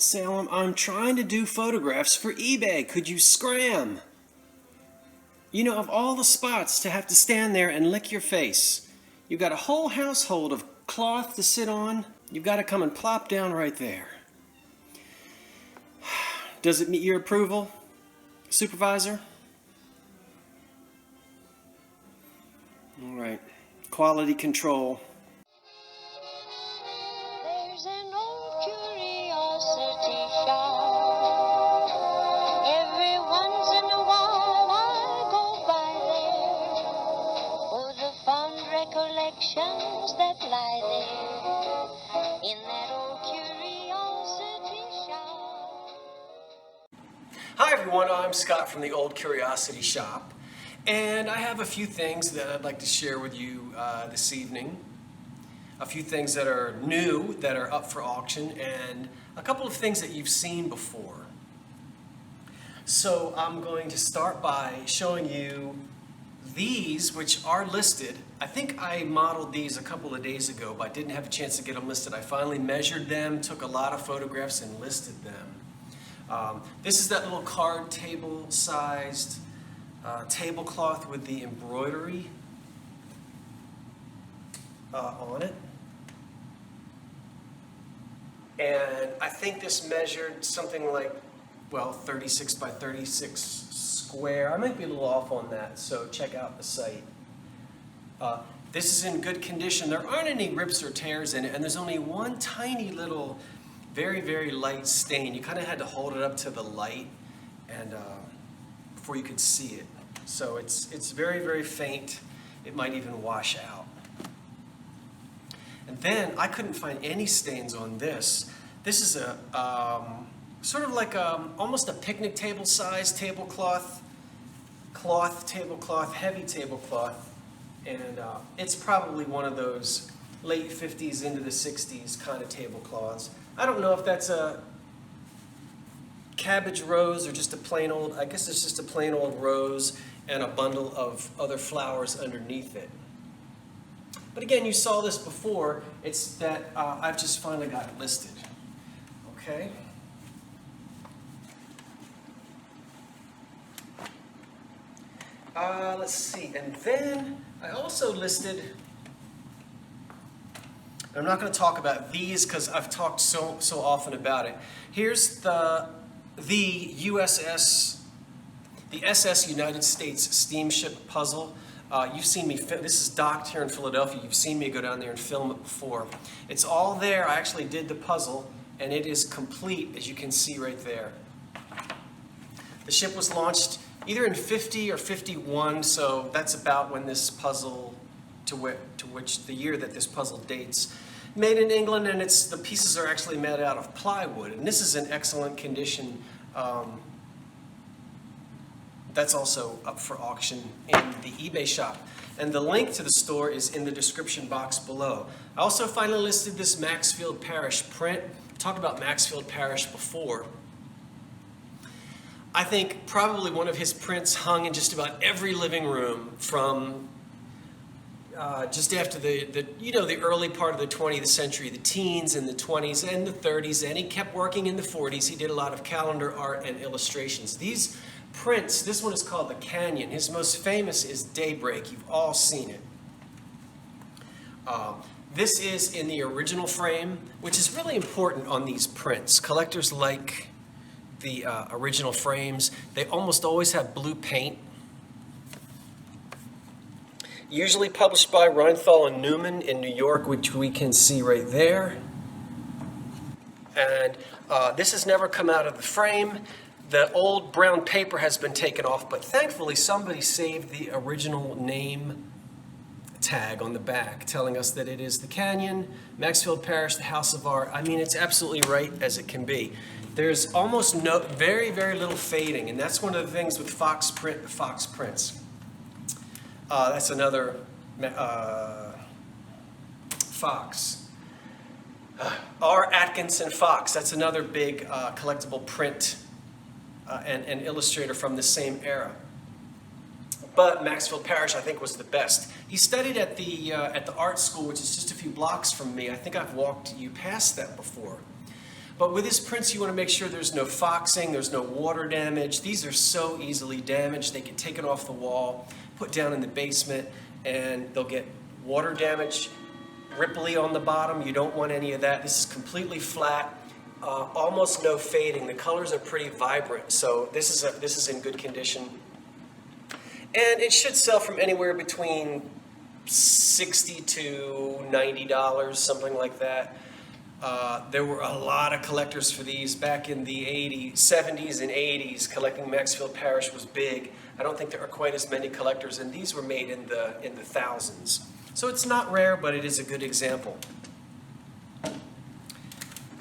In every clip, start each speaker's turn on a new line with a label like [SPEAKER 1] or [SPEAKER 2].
[SPEAKER 1] Salem, I'm trying to do photographs for eBay. Could you scram? You know, of all the spots to have to stand there and lick your face, you've got a whole household of cloth to sit on. You've got to come and plop down right there. Does it meet your approval, supervisor? All right. Quality control.
[SPEAKER 2] There's an old curiosity shop. Every once in a while I go by there for the fond recollections that lie there in that old curiosity shop.
[SPEAKER 1] Hi everyone, I'm Scott from the Old Curiosity Shop, and I have a few things that I'd like to share with you this evening. A few things that are new, that are up for auction, and a couple of things that you've seen before. So I'm going to start by showing you these, which are listed. I think I modeled these a couple of days ago, but I didn't have a chance to get them listed. I finally measured them, took a lot of photographs, and listed them. This is that little card table sized tablecloth with the embroidery on it. And I think this measured something like, well, 36 by 36 square. I might be a little off on that, so check out the site. This is in good condition. There aren't any rips or tears in it, and there's only one tiny little, very, very light stain. You kind of had to hold it up to the light and before you could see it. So it's very, very faint. It might even wash out. And then I couldn't find any stains on this. This is a sort of like almost a picnic table size tablecloth, heavy tablecloth, and it's probably one of those late 50s into the 60s kind of tablecloths. I don't know if that's a cabbage rose or just a plain old, I guess it's just a plain old rose and a bundle of other flowers underneath it. But again, you saw this before. It's that I've just finally got it listed. Okay? Let's see. And then I also listed, I'm not going to talk about these because I've talked so often about it. Here's the SS United States steamship puzzle. You've seen me, this is docked here in Philadelphia. You've seen me go down there and film it before. It's all there. I actually did the puzzle, and it is complete, as you can see right there. The ship was launched either in 50 or 51, so that's about when this puzzle, to which the year that this puzzle dates. Made in England, and the pieces are actually made out of plywood, and this is in excellent condition. That's also up for auction in the eBay shop. And the link to the store is in the description box below. I also finally listed this Maxfield Parrish print. I talked about Maxfield Parrish before. I think probably one of his prints hung in just about every living room from just after the early part of the 20th century, the teens and the 20s and the 30s, and he kept working in the 40s. He did a lot of calendar art and illustrations. These prints, this one is called The Canyon. His most famous is Daybreak. You've all seen it. This is in the original frame, which is really important on these prints. Collectors like the original frames. They almost always have blue paint. Usually published by Reinthal and Newman in New York, which we can see right there. And this has never come out of the frame. The old brown paper has been taken off, but thankfully somebody saved the original name tag on the back, telling us that it is The Canyon, Maxfield Parrish, the House of Art. I mean, it's absolutely right as it can be. There's almost very, very little fading, and that's one of the things with Fox prints. That's another Fox. R. Atkinson Fox, that's another big collectible print and illustrator from the same era. But Maxfield Parrish, I think, was the best. He studied at the art school, which is just a few blocks from me. I think I've walked you past that before. But with his prints, you want to make sure there's no foxing, there's no water damage. These are so easily damaged. They get taken off the wall, put down in the basement, and they'll get water damage, ripply on the bottom. You don't want any of that. This is completely flat, almost no fading. The colors are pretty vibrant, so this is in good condition. And it should sell from anywhere between $60 to $90, something like that. There were a lot of collectors for these back in the 70s and 80s. Collecting Maxfield Parrish was big. I don't think there are quite as many collectors, and these were made in the thousands. So it's not rare, but it is a good example.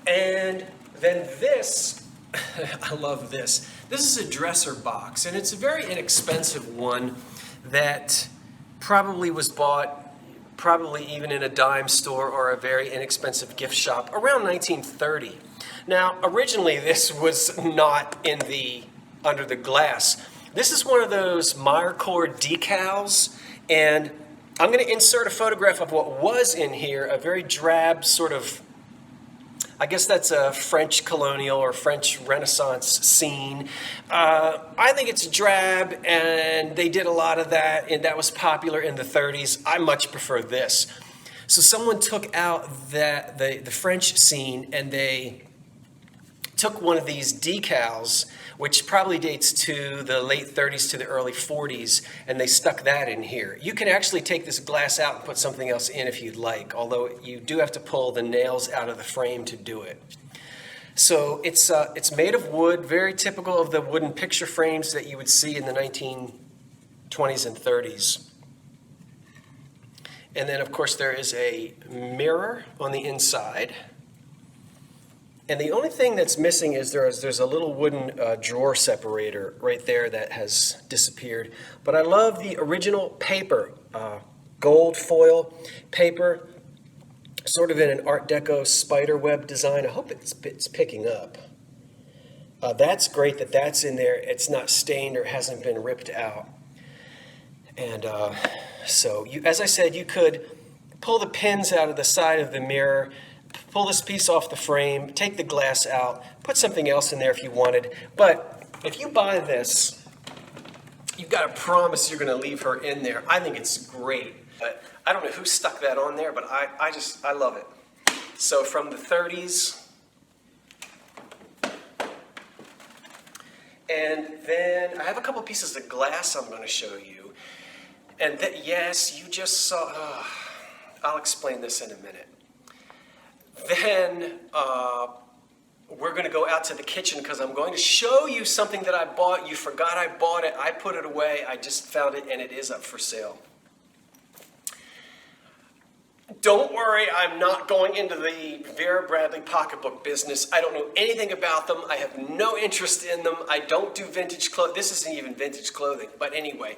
[SPEAKER 1] And then this, I love this. This is a dresser box, and it's a very inexpensive one that probably was bought probably even in a dime store or a very inexpensive gift shop around 1930. Now, originally this was not under the glass. This is one of those Meyer-Core decals, and I'm going to insert a photograph of what was in here, a very drab sort of, I guess that's a French colonial or French Renaissance scene. I think it's drab, and they did a lot of that, and that was popular in the 30s. I much prefer this. So someone took out the French scene, and they took one of these decals, which probably dates to the late 30s to the early 40s, and they stuck that in here. You can actually take this glass out and put something else in if you'd like, although you do have to pull the nails out of the frame to do it. So it's made of wood, very typical of the wooden picture frames that you would see in the 1920s and 30s. And then, of course, there is a mirror on the inside. And the only thing that's missing is there's a little wooden drawer separator right there that has disappeared. But I love the original paper, gold foil paper, sort of in an Art Deco spider web design. I hope it's picking up. That's great that that's in there. It's not stained or hasn't been ripped out. And so, as I said, you could pull the pins out of the side of the mirror, pull this piece off the frame, take the glass out, put something else in there if you wanted. But if you buy this, you've got to promise you're going to leave her in there. I think it's great. But I don't know who stuck that on there, but I love it. So from the 30s. And then I have a couple pieces of glass I'm going to show you. And yes, you just saw, I'll explain this in a minute. Then we're going to go out to the kitchen because I'm going to show you something that I bought. You forgot I bought it. I put it away. I just found it, and it is up for sale. Don't worry, I'm not going into the Vera Bradley pocketbook business. I don't know anything about them. I have no interest in them. I don't do vintage clothing. This isn't even vintage clothing. But anyway,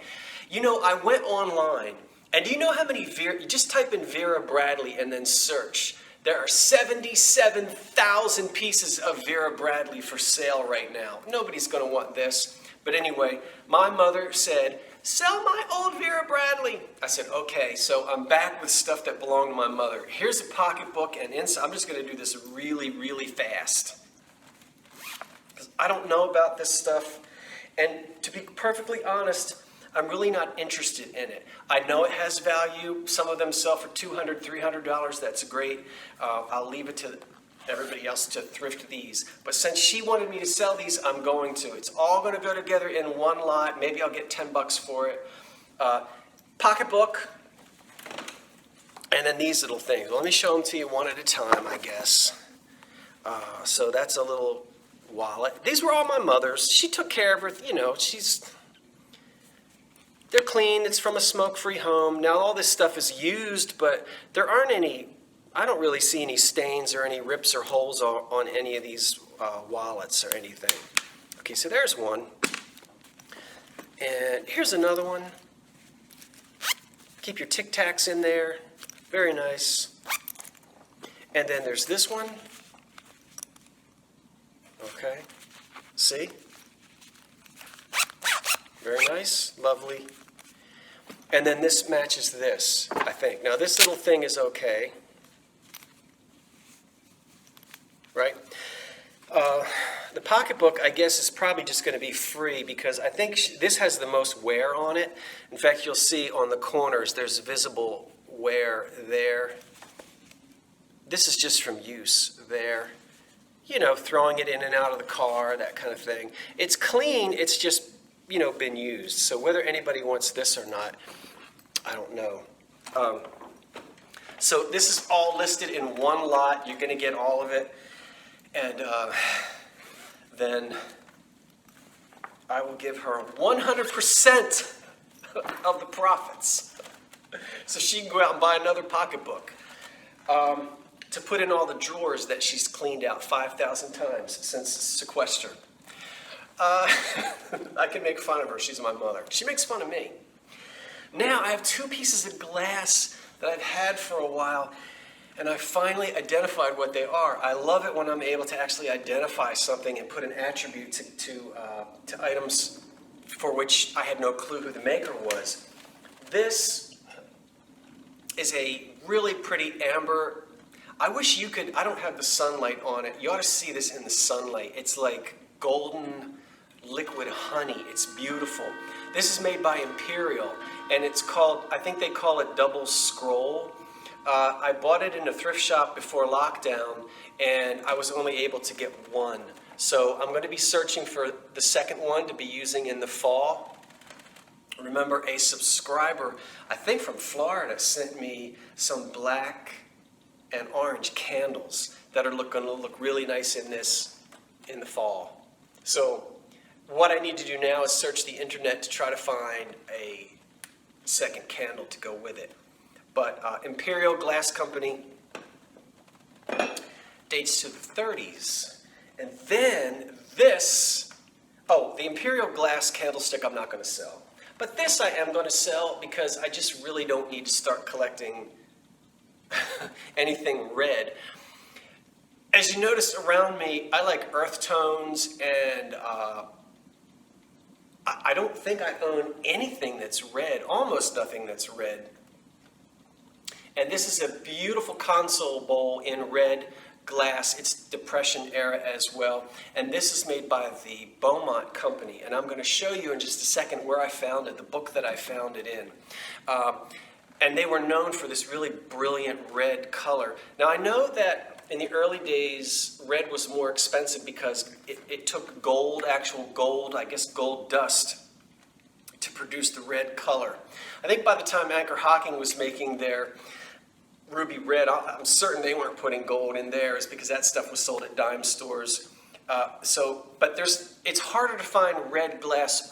[SPEAKER 1] you know, I went online, and do you know how many you just type in Vera Bradley and then search. There are 77,000 pieces of Vera Bradley for sale right now. Nobody's going to want this. But anyway, my mother said, "Sell my old Vera Bradley." I said, okay, so I'm back with stuff that belonged to my mother. Here's a pocketbook, and inside, I'm just going to do this really, really fast. Because I don't know about this stuff. And to be perfectly honest, I'm really not interested in it. I know it has value. Some of them sell for $200, $300. That's great. I'll leave it to everybody else to thrift these. But since she wanted me to sell these, I'm going to. It's all going to go together in one lot. Maybe I'll get $10 for it. Pocketbook. And then these little things. Well, let me show them to you one at a time, I guess. So that's a little wallet. These were all my mother's. She took care of her. You know, they're clean. It's from a smoke-free home. Now all this stuff is used, but there aren't any, I don't really see any stains or any rips or holes on any of these wallets or anything. Okay, so there's one. And here's another one. Keep your Tic Tacs in there. Very nice. And then there's this one. Okay, see? Very nice, lovely. And then this matches this, I think. Now this little thing is okay. Right? The pocketbook, I guess, is probably just going to be free because I think this has the most wear on it. In fact, you'll see on the corners there's visible wear there. This is just from use there. You know, throwing it in and out of the car, that kind of thing. It's clean, it's just, you know, been used. So whether anybody wants this or not, I don't know. So this is all listed in one lot. You're going to get all of it. And then I will give her 100% of the profits. So she can go out and buy another pocketbook to put in all the drawers that she's cleaned out 5,000 times since sequester. I can make fun of her. She's my mother. She makes fun of me. Now I have two pieces of glass that I've had for a while, and I finally identified what they are. I love it when I'm able to actually identify something and put an attribute to items for which I had no clue who the maker was. This is a really pretty amber. I wish you could, I don't have the sunlight on it. You ought to see this in the sunlight. It's like golden liquid honey. It's beautiful. This is made by Imperial, and it's called, I think they call it Double Scroll. I bought it in a thrift shop before lockdown, and I was only able to get one. So I'm going to be searching for the second one to be using in the fall. Remember, a subscriber, I think from Florida, sent me some black and orange candles that are going to look really nice in this in the fall. So what I need to do now is search the internet to try to find a second candle to go with it. But Imperial Glass Company dates to the 30s. And then this, the Imperial Glass candlestick I'm not going to sell. But this I am going to sell because I just really don't need to start collecting anything red. As you notice around me, I like earth tones, and I don't think I own anything that's red, almost nothing that's red. And this is a beautiful console bowl in red glass. It's Depression era as well. And this is made by the Beaumont Company. And I'm going to show you in just a second where I found it, the book that I found it in. And they were known for this really brilliant red color. Now I know that in the early days, red was more expensive because it took gold, actual gold, I guess gold dust, to produce the red color. I think by the time Anchor Hocking was making their ruby red, I'm certain they weren't putting gold in theirs because that stuff was sold at dime stores. But it's harder to find red glass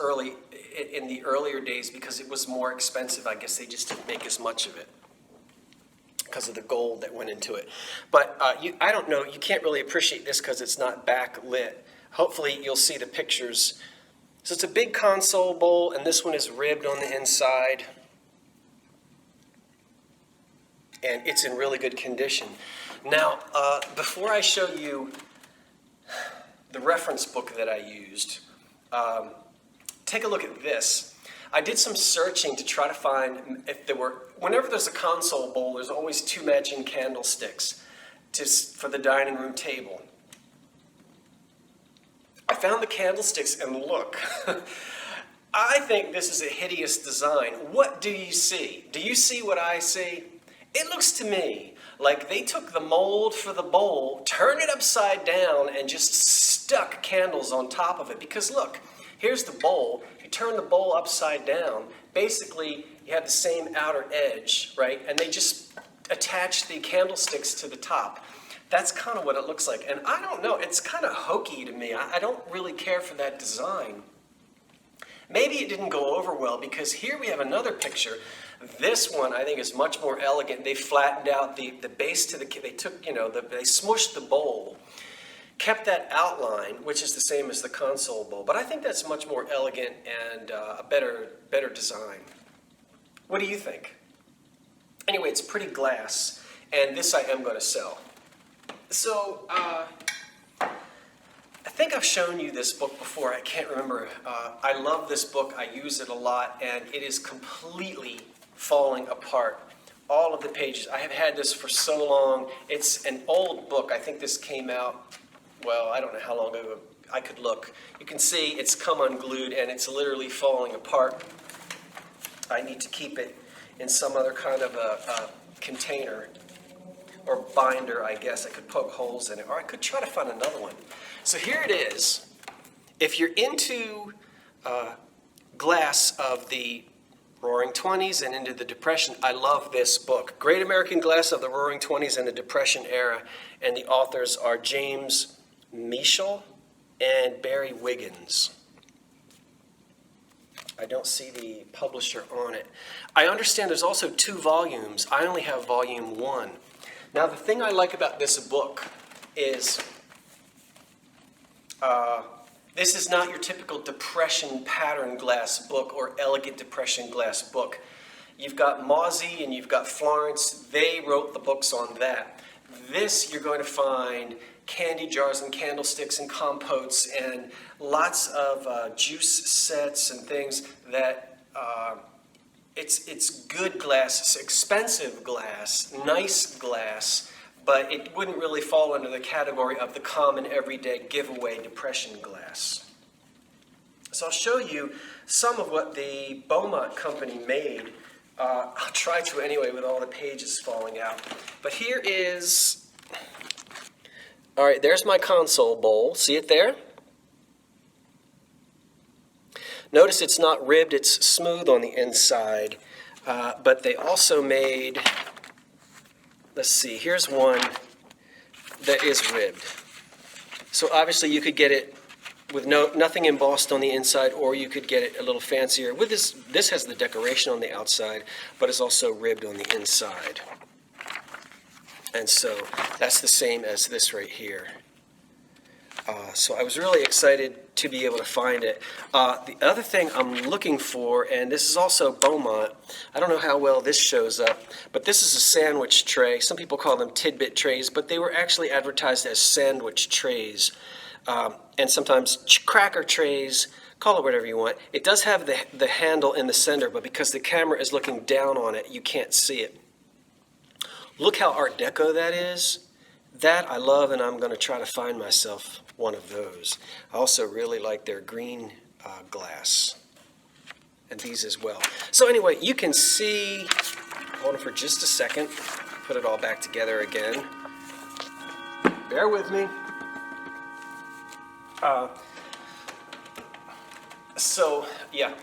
[SPEAKER 1] in the earlier days because it was more expensive. I guess they just didn't make as much of it because of the gold that went into it. But I don't know, you can't really appreciate this because it's not backlit. Hopefully you'll see the pictures. So it's a big console bowl, and this one is ribbed on the inside. And it's in really good condition. Now, before I show you the reference book that I used, take a look at this. I did some searching to try to find if there were, whenever there's a console bowl, there's always two matching candlesticks for the dining room table. I found the candlesticks, and look, I think this is a hideous design. What do you see? Do you see what I see? It looks to me like they took the mold for the bowl, turned it upside down, and just stuck candles on top of it. Because look, here's the bowl. You turn the bowl upside down, basically you have the same outer edge, right? And they just attach the candlesticks to the top. That's kind of what it looks like. And I don't know, it's kind of hokey to me. I don't really care for that design. Maybe it didn't go over well because here we have another picture. This one I think is much more elegant. They flattened out the base to they took, they smushed the bowl, kept that outline, which is the same as the console bowl. But I think that's much more elegant and a better design. What do you think? Anyway, it's pretty glass, and this I am going to sell. So, I think I've shown you this book before. I can't remember. I love this book. I use it a lot, and it is completely falling apart. All of the pages. I have had this for so long. It's an old book. I think this came out well, I don't know how long ago I could look. You can see it's come unglued and it's literally falling apart. I need to keep it in some other kind of a container or binder, I guess. I could poke holes in it, or I could try to find another one. So here it is. If you're into glass of the Roaring Twenties and into the Depression, I love this book. Great American Glass of the Roaring Twenties and the Depression Era, and the authors are James Michell and Barry Wiggins. I don't see the publisher on it. I understand there's also 2 volumes. I only have volume 1. Now, the thing I like about this book is this is not your typical Depression pattern glass book or elegant Depression glass book. You've got Mozzie and you've got Florence. They wrote the books on that. This, you're going to find candy jars and candlesticks and compotes and lots of juice sets and things that it's good glass, it's expensive glass, nice glass, but it wouldn't really fall under the category of the common everyday giveaway Depression glass. So I'll show you some of what the Beaumont company made. I'll try to anyway with all the pages falling out. But here is, all right, there's my console bowl. See it there? Notice it's not ribbed, it's smooth on the inside. But they also made, let's see, here's one that is ribbed. So obviously you could get it with nothing embossed on the inside, or you could get it a little fancier. With this has the decoration on the outside, but it's also ribbed on the inside. And so that's the same as this right here. So I was really excited to be able to find it. The other thing I'm looking for, and this is also Beaumont, I don't know how well this shows up, but this is a sandwich tray. Some people call them tidbit trays, but they were actually advertised as sandwich trays. And sometimes cracker trays, call it whatever you want. It does have the handle in the center, but because the camera is looking down on it, you can't see it. Look how Art Deco that is. That I love, and I'm going to try to find myself one of those. I also really like their green glass, and these as well. So anyway, you can see, hold on for just a second, put it all back together again. Bear with me. So yeah,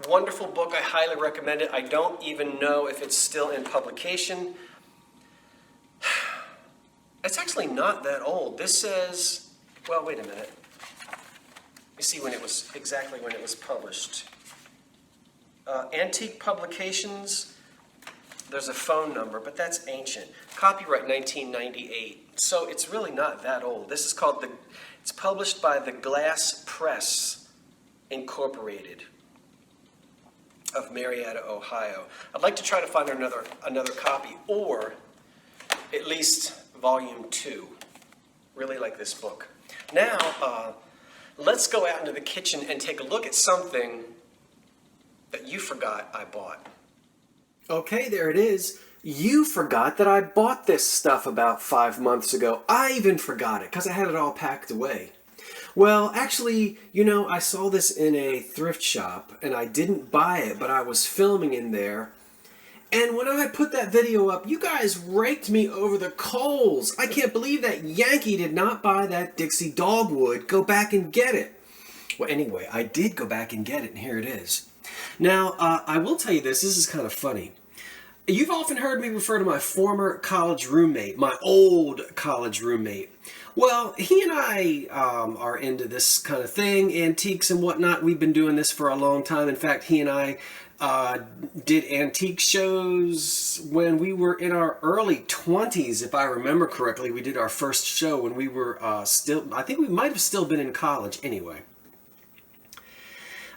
[SPEAKER 1] wonderful book. I highly recommend it. I don't even know if it's still in publication. It's actually not that old. This says, well, wait a minute. Let me see when it was, exactly when it was published. Antique Publications, there's a phone number, but that's ancient. Copyright 1998. So it's really not that old. This is called it's published by the Glass Press Incorporated of Marietta, Ohio. I'd like to try to find another copy, or at least Volume 2. Really like this book. Now, let's go out into the kitchen and take a look at something that you forgot I bought. Okay, there it is. You forgot that I bought this stuff about 5 months ago. I even forgot it because I had it all packed away. Well, actually, you know, I saw this in a thrift shop and I didn't buy it, but I was filming in there. And when I put that video up, you guys raked me over the coals. I can't believe that Yankee did not buy that Dixie Dogwood. Go back and get it. Well, anyway, I did go back and get it, and here it is. Now, I will tell you this is kind of funny. You've often heard me refer to my former college roommate, my old college roommate. Well, he and I are into this kind of thing, antiques and whatnot. We've been doing this for a long time. In fact, he and I did antique shows when we were in our early 20s, if I remember correctly. We did our first show when we were I think we might have still been in college anyway.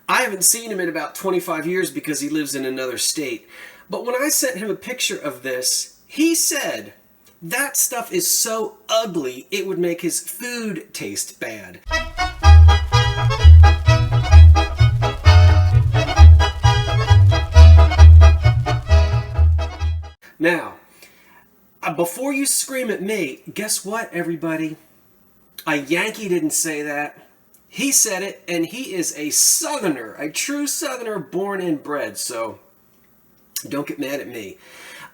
[SPEAKER 1] I haven't seen him in about 25 years because he lives in another state. But when I sent him a picture of this, he said that stuff is so ugly it would make his food taste bad. Now, before you scream at me, guess what, everybody? A Yankee didn't say that. He said it, and he is a Southerner, a true Southerner, born and bred, so don't get mad at me.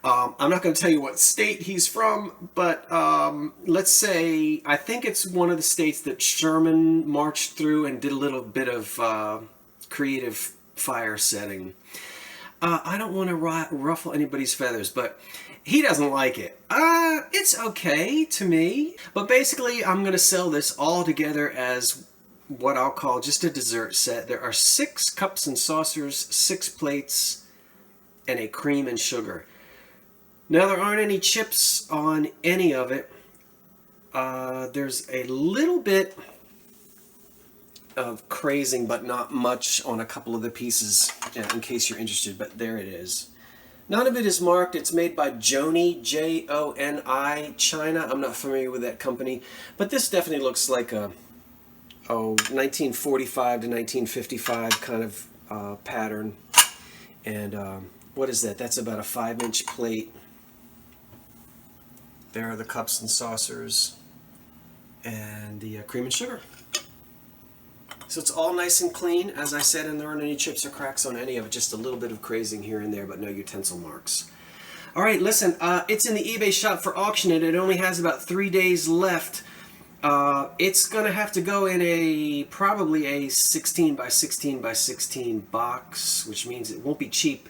[SPEAKER 1] I'm not going to tell you what state he's from, but let's say, I think it's one of the states that Sherman marched through and did a little bit of creative fire setting. I don't want to ruffle anybody's feathers, but he doesn't like it. It's okay to me. But basically, I'm going to sell this all together as what I'll call just a dessert set. There are 6 cups and saucers, 6 plates, and a cream and sugar. Now, there aren't any chips on any of it. There's a little bit of crazing, but not much on a couple of the pieces, in case you're interested, but there it is. None of it is marked. It's made by Joni, Joni, China. I'm not familiar with that company, but this definitely looks like a 1945 to 1955 kind of pattern. And what is that? That's about a 5-inch plate. There are the cups and saucers and the cream and sugar. So it's all nice and clean, as I said, and there aren't any chips or cracks on any of it, just a little bit of crazing here and there, but no utensil marks. All right, listen, it's in the eBay shop for auction, and it only has about 3 days left. It's going to have to go in probably a 16 by 16 by 16 box, which means it won't be cheap.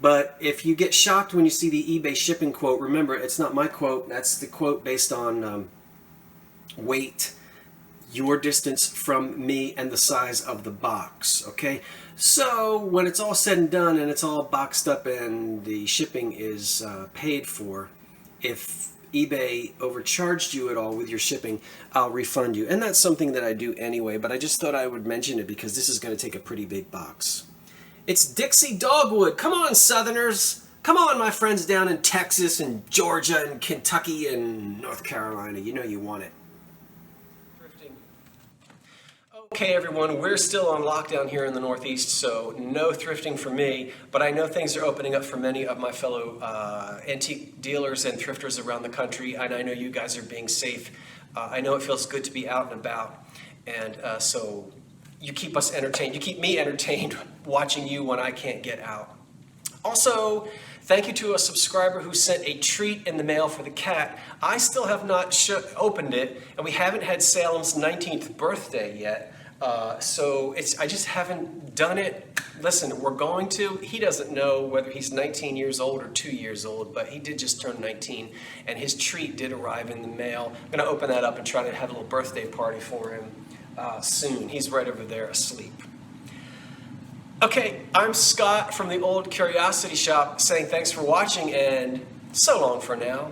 [SPEAKER 1] But if you get shocked when you see the eBay shipping quote, remember, it's not my quote. That's the quote based on weight, your distance from me, and the size of the box, okay? So when it's all said and done and it's all boxed up and the shipping is paid for, if eBay overcharged you at all with your shipping, I'll refund you. And that's something that I do anyway, but I just thought I would mention it because this is going to take a pretty big box. It's Dixie Dogwood. Come on, Southerners. Come on, my friends down in Texas and Georgia and Kentucky and North Carolina. You know you want it. Okay, everyone, we're still on lockdown here in the Northeast, so no thrifting for me, but I know things are opening up for many of my fellow antique dealers and thrifters around the country, and I know you guys are being safe. I know it feels good to be out and about, and so you keep us entertained. You keep me entertained watching you when I can't get out. Also, thank you to a subscriber who sent a treat in the mail for the cat. I still have not opened it, and we haven't had Salem's 19th birthday yet. So I just haven't done it. Listen, we're going to. He doesn't know whether he's 19 years old or 2 years old, but he did just turn 19, and his treat did arrive in the mail. I'm going to open that up and try to have a little birthday party for him soon. He's right over there asleep. Okay, I'm Scott from the Old Curiosity Shop saying thanks for watching, and so long for now.